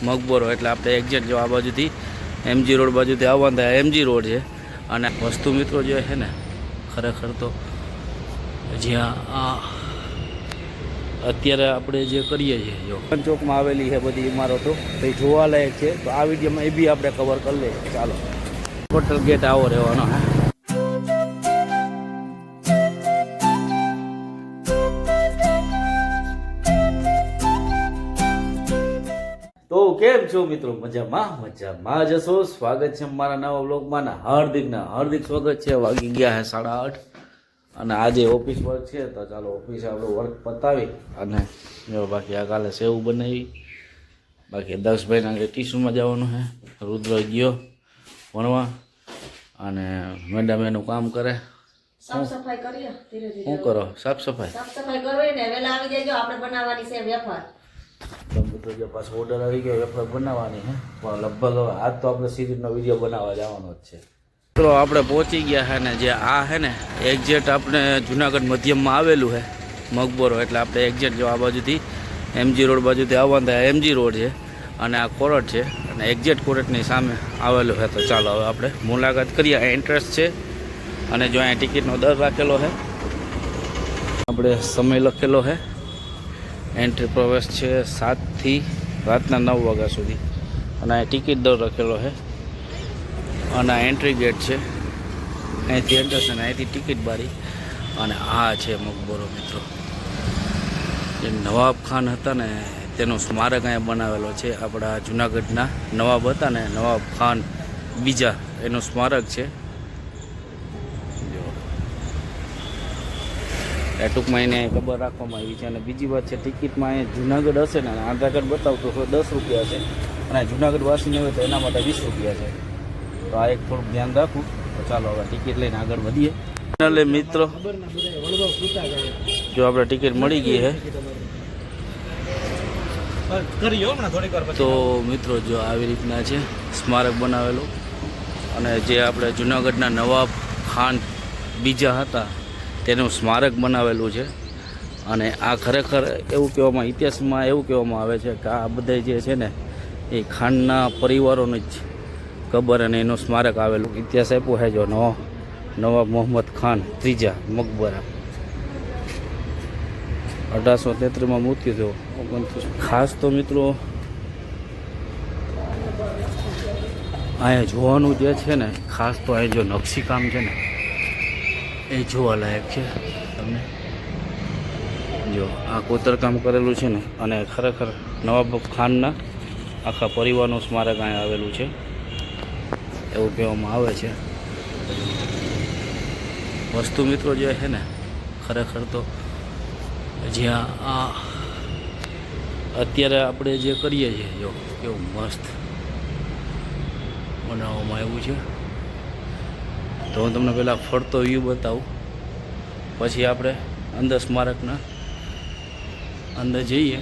મકબરો એટલે આપણે એક્ઝેક્ટ જો આ બાજુથી એમજી રોડ બાજુથી આવવાનું થાય એમજી રોડ છે. અને વસ્તુ મિત્રો જે છે ને ખરેખર તો જ્યાં આ અત્યારે આપણે જે કરીએ છીએ જો ચોકમાં આવેલી છે બધી ઇમારતો તો એ જોવાલાયક છે. તો આ વિડીયોમાં એ બી આપણે કવર કરી લઈએ. ચાલો ટોટલ ગેટ આવો રહેવાનો હે. તો કેમ છો મિત્રો? મજામાં જશો. સ્વાગત છે મારા નવા વ્લોગમાં. હાર્દિક સ્વાગત છે. વાગી ગયા છે 8:30 અને આજે ઓફિસ વર્ક છે તો ચાલો ઓફિસે આપણું વર્ક પતાવી અને જો બાકી આ કાલે સેવ બનાવી. બાકી 10ભાઈના ટ્યુશનમાં જવાનું છે. રુદ્ર ગયો ભણવા અને મેડમ એનું કામ કરે. સાફ સફાઈ કરીએ ધીરે ધીરે. શું કરો? સાફ સફાઈ કરવી ને વેલા આવી જજો. આપણે બનાવવાની છે વેફર. તો જો પાછો ઓર્ડર આવી ગયો વેફર બનાવવાની છે પણ લગભગ આજ તો આપણે સિરીઝનો વિડીયો બનાવવા જવાનો જ છે. મિત્રો આપણે પહોંચી ગયા છે ને જે આ છે ને એક્ઝેક્ટ આપણે જુનાગઢ મધ્યમમાં આવેલું છે મકબરો એટલે આપણે એક્ઝેક્ટ જો આ બાજુથી એમજી રોડ બાજુથી આવવાનું થાય એમજી રોડ છે અને આ કોરટ છે અને એક્ઝેક્ટ કોરટની સામે આવેલું છે. તો ચાલો હવે આપણે મુલાકાત કરીએ. એન્ટ્રન્સ છે અને જો અહીંયા ટિકિટનો દર રાખેલો છે આપણે સમય લખેલો છે. એન્ટ્રી પ્રવેશ છે 7 થી રાતના 9 વાગ્યા સુધી અને આ ટિકિટ દર રાખેલો છે અને આ એન્ટ્રી ગેટ છે. અહીંથી એન્ટ્રન્સ અને અહીંથી ટિકિટ બારી અને આ છે મકબરો મિત્રો. જે નવાબ ખાન હતા ને તેનું સ્મારક અહીંયા બનાવેલો છે. આપણા જૂનાગઢના નવાબ હતા ને નવાબ ખાન બીજા એનું સ્મારક છે. એ ટૂંકમાં એને ખબર રાખવામાં આવી છે. અને બીજી વાત છે ટિકિટમાં અહીંયા જુનાગઢ હશે ને આધાર કાર્ડ બતાવતું તો 10 રૂપિયા છે અને જુનાગઢ વાસીને હોય તો એના માટે 20 રૂપિયા છે. તો આ એક થોડુંક ધ્યાન રાખવું. તો ચાલો હવે ટિકિટ લઈને આગળ વધીએ. એટલે મિત્રો જો આપણે ટિકિટ મળી ગઈ છે તો મિત્રો જો આવી રીતના છે સ્મારક બનાવેલું અને જે આપણે જુનાગઢના નવાબ ખાન બીજા હતા તેનું સ્મારક બનાવેલું છે. અને આ ખરેખર એવું કહેવામાં ઇતિહાસમાં એવું કહેવામાં આવે છે કે આ બધા જે છે ને એ ખાનના પરિવારોની જ કબર અને એનું સ્મારક આવેલું. ઇતિહાસ આપ્યો છે જો નવાબ મોહમ્મદ ખાન ત્રીજા મકબરા 1833માં મૃત્યુ થયો. ખાસ તો મિત્રો અહીંયા જોવાનું જે છે ને ખાસ તો અહીં જો નકશીકામ છે ને એ જોવાલાયક છે. તમને જો આ કોતરકામ કરેલું છે ને અને ખરેખર નવાબ ખાનના આખા પરિવારનું સ્મારક અહીંયા આવેલું છે એવું કહેવામાં આવે છે. વસ્તુ મિત્રો જે છે ને ખરેખર તો જ્યાં આ અત્યારે આપણે જે કરીએ છીએ જો કેવું મસ્ત બનાવવામાં આવ્યું છે. તો હું તમને પહેલાં ફરતો વ્યૂ બતાવું પછી આપણે અંદર સ્મારકના અંદર જઈએ.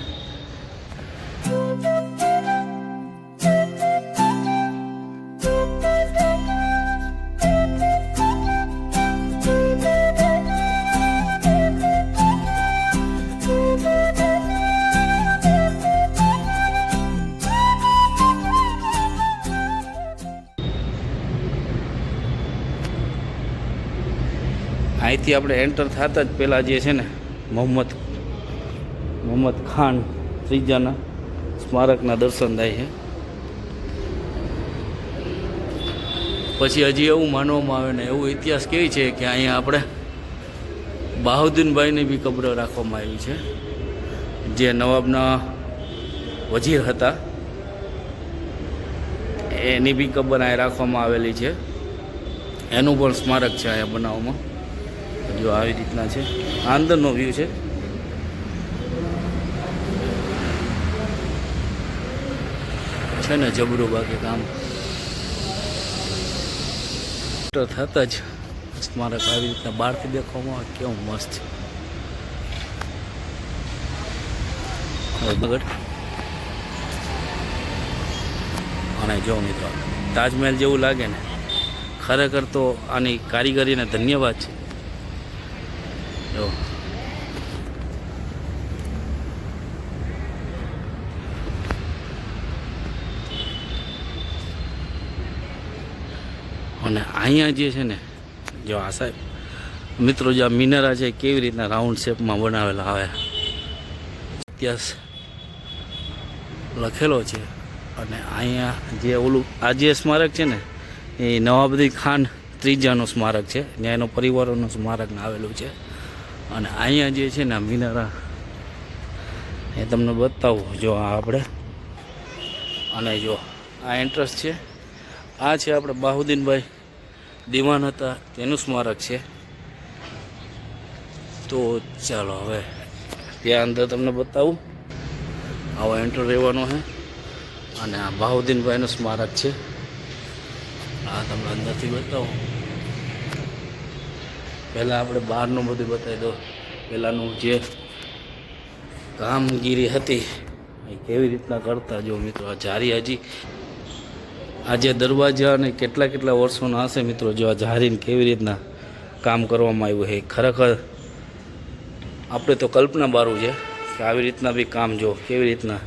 અહીંથી આપણે એન્ટર થતા જ પહેલાં જે છે ને મોહમ્મદ ખાન ત્રીજાના સ્મારકના દર્શન થાય છે. પછી હજી એવું માનવામાં આવે ને એવું ઇતિહાસ કહે છે કે અહીંયા આપણે બહાઉદ્દીનભાઈની બી કબ્ર રાખવામાં આવી છે જે નવાબના વજીર હતા. એની બી કબર અહીંયા રાખવામાં આવેલી છે. એનું પણ સ્મારક છે અહીંયા બનાવવામાં. જો આવી રીતના છે. આ અંદરનો વ્યૂ છે ને જબરું. બાકી કામ થતા જ સ્મારક આવી રીતના બહારથી દેખવામાં આવે કેવું મસ્ત છે. અને જો મિત્રો તાજમહેલ જેવું લાગે ને ખરેખર તો આની કારીગરીને ધન્યવાદ છે. જો અને અહીંયા જે છે ને જો આ સાહેબ મિત્રો જે આ મિનારા છે કેવી રીતના રાઉન્ડ શેપમાં બનાવેલા આવે ઇતિહાસ લખેલો છે. અને અહીંયા જે ઓલું આ જે સ્મારક છે ને એ નવાબદી ખાન ત્રીજાનું સ્મારક છે, ત્યાં એનો પરિવારોનું સ્મારક આવેલું છે. અને અહીંયા જે છે ને મિનારા એ તમને બતાવું જો આ આપણે. અને જો આ એન્ટ્રન્સ છે, આ છે આપણે બાહુદ્દીનભાઈ દિવાન હતા તેનું સ્મારક છે. તો ચાલો હવે ત્યાં અંદર તમને બતાવું. આવો એન્ટર રહેવાનો છે અને આ બાહુદ્દીનભાઈનું સ્મારક છે. આ તમને અંદરથી બતાવું. પહેલાં આપણે બહારનું બધું બતાવી દો. પહેલાંનું જે કામગીરી હતી એ કેવી રીતના કરતા જો મિત્રો. આ જારી હજી આ જે દરવાજા અને કેટલા કેટલા વર્ષોના હશે મિત્રો. જો આ જારીને કેવી રીતના કામ કરવામાં આવ્યું છે ખરેખર આપણે તો કલ્પના બારું છે કે આવી રીતના બી કામ જો કેવી રીતના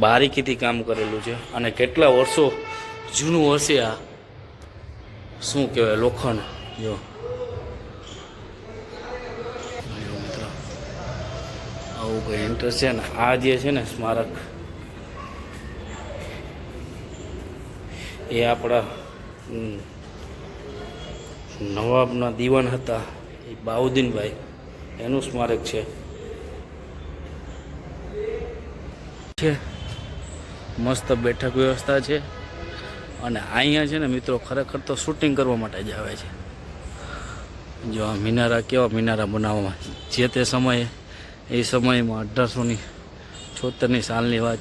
બારીકીથી કામ કરેલું છે. અને કેટલા વર્ષો જૂનું હશે આ શું કહેવાય લોખંડ. જો મિત્રો આવું કંઈ ઇન્ટરેસ્ટ છે ને. આ જે છે ને સ્મારક એ આપણા નવાબના દીવાન હતા એ બાઉદ્દીનભાઈ એનું સ્મારક છે. મસ્ત બેઠક વ્યવસ્થા છે. અને અહીંયા છે ને મિત્રો ખરેખર તો શૂટિંગ કરવા માટે જ આવે છે. જો આ મિનારા કેવા મિનારા બનાવવામાં જે તે સમયે એ સમયમાં 1876 સાલની વાત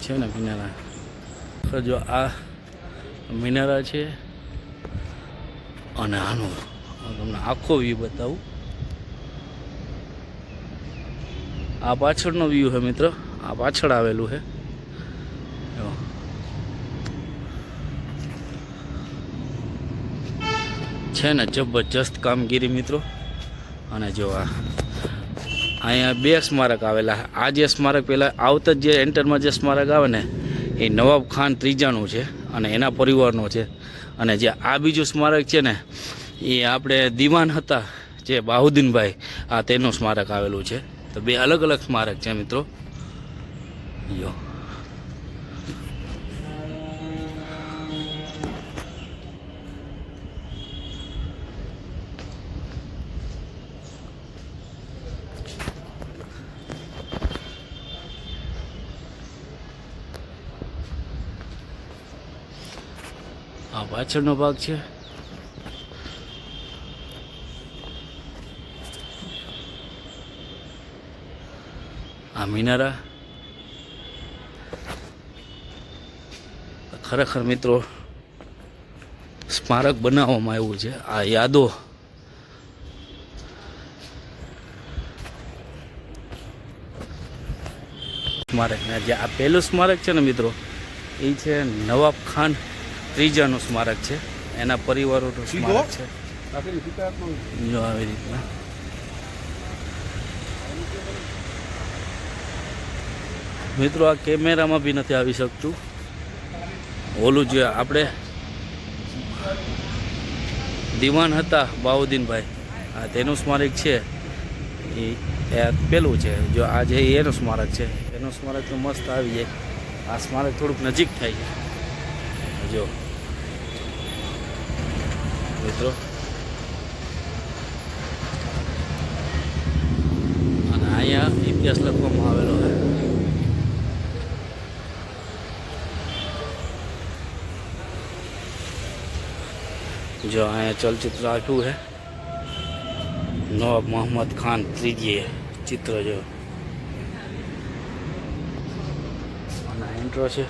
છે ને મિનારા. જો આ મિનારા છે અને આનો તમને આખો વ્યૂ બતાવું. આ પાછળનો વ્યૂ છે મિત્રો. આ પાછળ આવેલું છે ને જબરજસ્ત કામગીરી મિત્રો. અને જો અહીંયા બે સ્મારક આવેલા. આ જે સ્મારક પહેલાં આવતા જે એન્ટરમાં જે સ્મારક આવે ને એ નવાબ ખાન ત્રીજાનું છે અને એના પરિવારનો છે. અને જે આ બીજું સ્મારક છે ને એ આપણે દીવાન હતા જે બાહુદ્દીનભાઈ આ તેનું સ્મારક આવેલું છે. તો બે અલગ અલગ સ્મારક છે મિત્રો. જો આ પાછળનો ભાગ છે. આ મિનારા ખરેખર મિત્રો સ્મારક બનાવવામાં આવ્યું છે. આ યાદો સ્મારક ને જે આ પહેલું સ્મારક છે ને મિત્રો એ છે નવાબ ખાન ત્રીજાનું સ્મારક છે. એના પરિવારોનું સ્મારક છે. જો આવી રીતના મિત્રો આ કેમેરામાં બી નથી આવી શકતું. ઓલું જે આપણે દીવાન હતા બાઉદ્દીનભાઈ આ તેનું સ્મારક છે એ પેલું છે. જો આ જે એનું સ્મારક છે એનું સ્મારક તો મસ્ત આવી જાય. આ સ્મારક થોડુંક નજીક થાય છે જો મિત્રો. અને અહીંયા ઇતિહાસ લખવામાં આવેલો છે. જો અહીંયા ચલચિત્ર આપ્યું છે નવાબ મોહમ્મદ ખાન ત્રીજીએ ચિત્ર જો. અને ઇન્ટ્રો છે.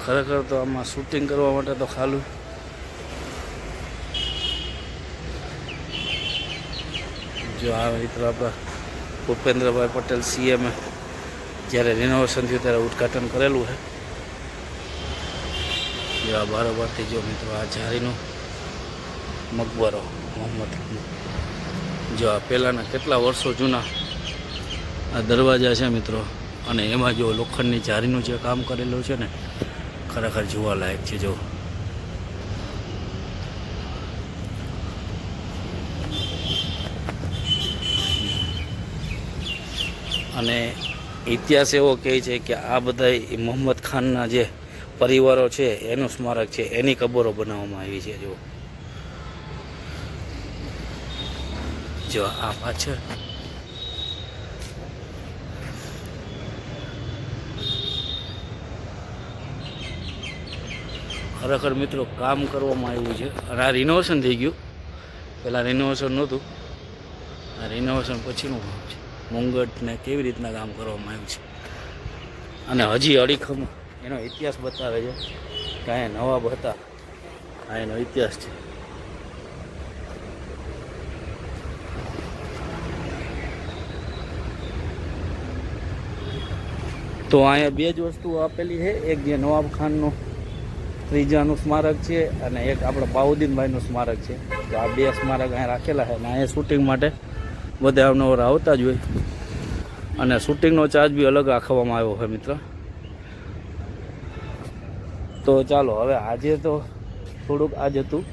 ખરેખર તો આમાં શૂટિંગ કરવા માટે તો ખાલું જો આ મિત્રો આપણા ભૂપેન્દ્રભાઈ પટેલ CM જ્યારે રિનોવેશન થયું ત્યારે ઉદ્ઘાટન કરેલું છે. જો આ બારોબારથી જો મિત્રો આ જારીનો મકબરો મોહમ્મદ. જો આ પહેલાંના કેટલા વર્ષો જૂના આ દરવાજા છે મિત્રો. અને એમાં જો લોખંડની જારીનું જે કામ કરેલું છે ને ખરેખર જોવાલાયક છે. જો અને ઇતિહાસ એવો કહે છે કે આ બધા મોહમ્મદ ખાનના જે પરિવારો છે એનું સ્મારક છે, એની કબરો બનાવવામાં આવી છે. જો આ પાછળ ખરેખર મિત્રો કામ કરવામાં આવ્યું છે. અને આ રિનોવેશન થઈ ગયું, પહેલાં રિનોવેશન નહોતું, આ રિનોવેશન પછીનું કામ છે. મુંગટને કેવી રીતના કામ કરવામાં આવ્યું છે અને હજી અડીખમ એનો ઇતિહાસ બતાવે છે કે અહીંયા નવાબ હતા, આ એનો ઇતિહાસ છે. તો અહીંયા બે જ વસ્તુ આપેલી છે, એક જે નવાબ ખાનનું ત્રીજાનું સ્મારક છે અને એક આપણા બાઉદ્દીનભાઈનું સ્મારક છે. તો આ બે સ્મારક અહીંયા રાખેલા છે અને અહીંયા શૂટિંગ માટે બધા અવનવર આવતા જ હોય અને શૂટિંગનો ચાર્જ બી અલગ રાખવામાં આવ્યો હોય મિત્ર. તો ચાલો હવે આજે તો થોડુંક આજ હતું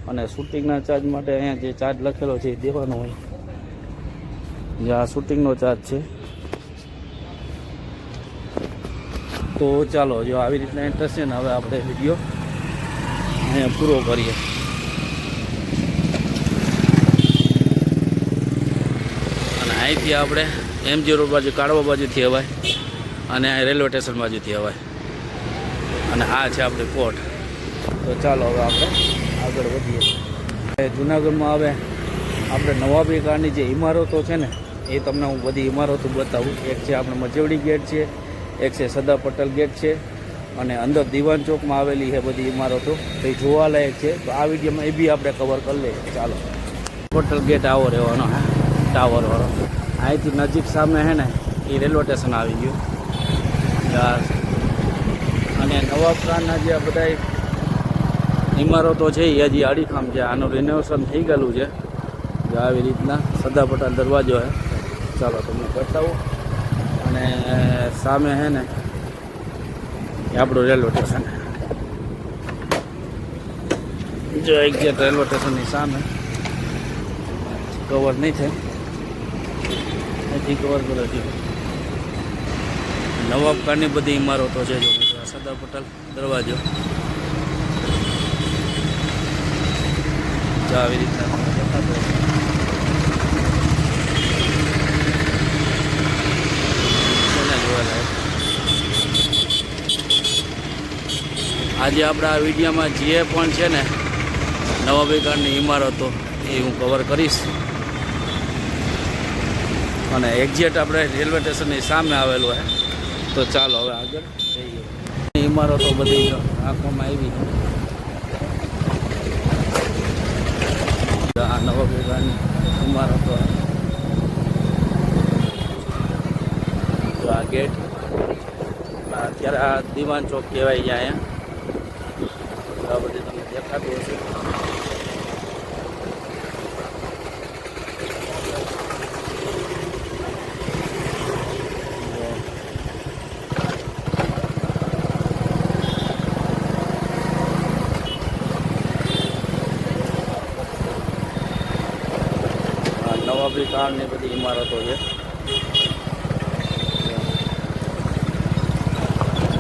અને શૂટિંગના ચાર્જ માટે અહીંયા જે ચાર્જ લખેલો છે એ દેવાનો હોય, જે આ શૂટિંગનો ચાર્જ છે. તો ચાલો જો આવી રીતના ઇન્ટરેસ્ટ છે ને હવે આપણે વિડીયો અહીંયા પૂરો કરીએ. અને અહીંથી આપણે MG રોડ બાજુ કાઢવા બાજુથી અવાય અને રેલવે સ્ટેશન બાજુથી અવાય અને આ છે આપણી કોર્ટ. તો ચાલો હવે આપણે આગળ વધીએ. જુનાગઢમાં હવે આપણે નવાબી કાળની જે ઇમારતો છે ને એ તમને હું બધી ઇમારતો બતાવું. એક છે આપણે મજવડી ગેટ છે, એક છે સરદાર પટેલ ગેટ છે અને અંદર દિવાન ચોકમાં આવેલી છે બધી ઇમારતો, તો એ જોવાલાયક છે. તો આ વિડીયોમાં એ બી આપણે કવર કરી લઈએ. ચાલો, પટેલ ગેટ આવો રહેવાનો હે, ટાવરવાળો. અહીંથી નજીક સામે છે ને એ રેલવે સ્ટેશન આવી ગયું. અને નવાબ ખાનના જે બધા ઇમારતો છે એ હજી અડીખમ છે, આનું રિનોવેશન થઈ ગયેલું છે. જો આવી રીતના સરદાર પટેલ દરવાજો છે. ચાલો તમને બતાવું. અને સામે છે ને એ આપણું રેલવે સ્ટેશન, જો એક્ઝેક્ટ રેલવે સ્ટેશનની સામે કવર નહીં થાય, અહીંથી કવર કરે છે. નવાબ ખાનની બધી ઇમારતો છે. જો સરદાર પટેલ દરવાજો, જો આવી રીતના દેખાતો. આજે આપણા આ વિડીયોમાં જે પણ છે ને નવાબી કાળની ઇમારતો એ હું કવર કરીશ. અને એક્ઝેક્ટ આપણે રેલવે સ્ટેશનની સામે આવેલું છે. તો ચાલો હવે આગળ જઈએ. ઇમારતો બધી રાખવામાં આવી છે. આ નવાબી કાળની ઇમારતો, તો આ ગેટ અત્યારે આ દિવાન ચોક કહેવાય છે અહીંયા. આ બધી તમને દેખાતું હશે. નવાબી કાળની બધી ઇમારતો છે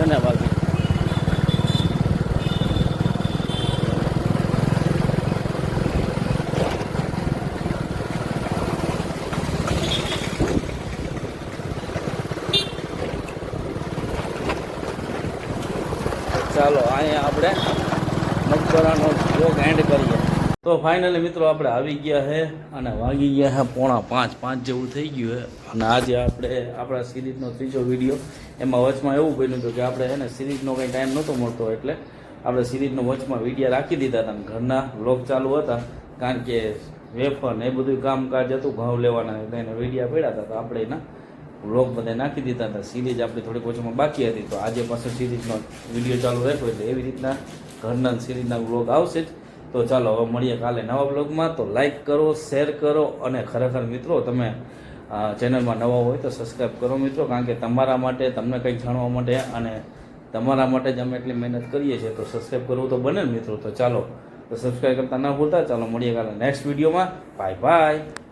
ને બાકી. ચાલો અહીંયા આપણે મકબરાનો બ્લોગ એન્ડ કરીએ. તો ફાઇનલી મિત્રો આપણે આવી ગયા છે અને વાગી ગયા છે 4:45 જેવું થઈ ગયું છે. અને આજે આપણે આપણા સિરીઝનો ત્રીજો વિડીયો, એમાં વચમાં એવું બન્યું હતું કે આપણે છે ને સિરીઝનો કંઈ ટાઈમ નહોતો મળતો, એટલે આપણે સિરીઝનો વચમાં વિડીયો રાખી દીધા હતા. ઘરના વ્લોગ ચાલુ હતા, કારણ કે વેફર ને એ બધું કામકાજ હતું, ઘઉં લેવાના, એટલે એને વિડીયા પડ્યા હતા. તો આપણે એના વ્લોગ બધા નાખી દીધા હતા. સિરીઝ આપણી થોડીક ઓછામાં બાકી હતી, તો આજે પાછો સિરીઝનો વિડીયો ચાલુ રાખ્યો, એટલે એવી રીતના ઘરના સિરીઝના વ્લોગ આવશે જ. તો ચાલો હવે મળીએ કાલે નવા વ્લોગમાં. તો લાઈક કરો, શેર કરો અને ખરેખર મિત્રો તમે ચેનલમાં નવા હોય તો સબસ્ક્રાઈબ કરો મિત્રો, કારણ કે તમારા માટે, તમને કંઈક જાણવા માટે અને તમારા માટે જ અમે એટલી મહેનત કરીએ છીએ, તો સબસ્ક્રાઈબ કરવું તો બને ને મિત્રો. તો ચાલો, તો સબસ્ક્રાઈબ કરતા ના ભૂલતા. ચાલો મળીએ કાલે નેક્સ્ટ વિડીયોમાં. Bye bye.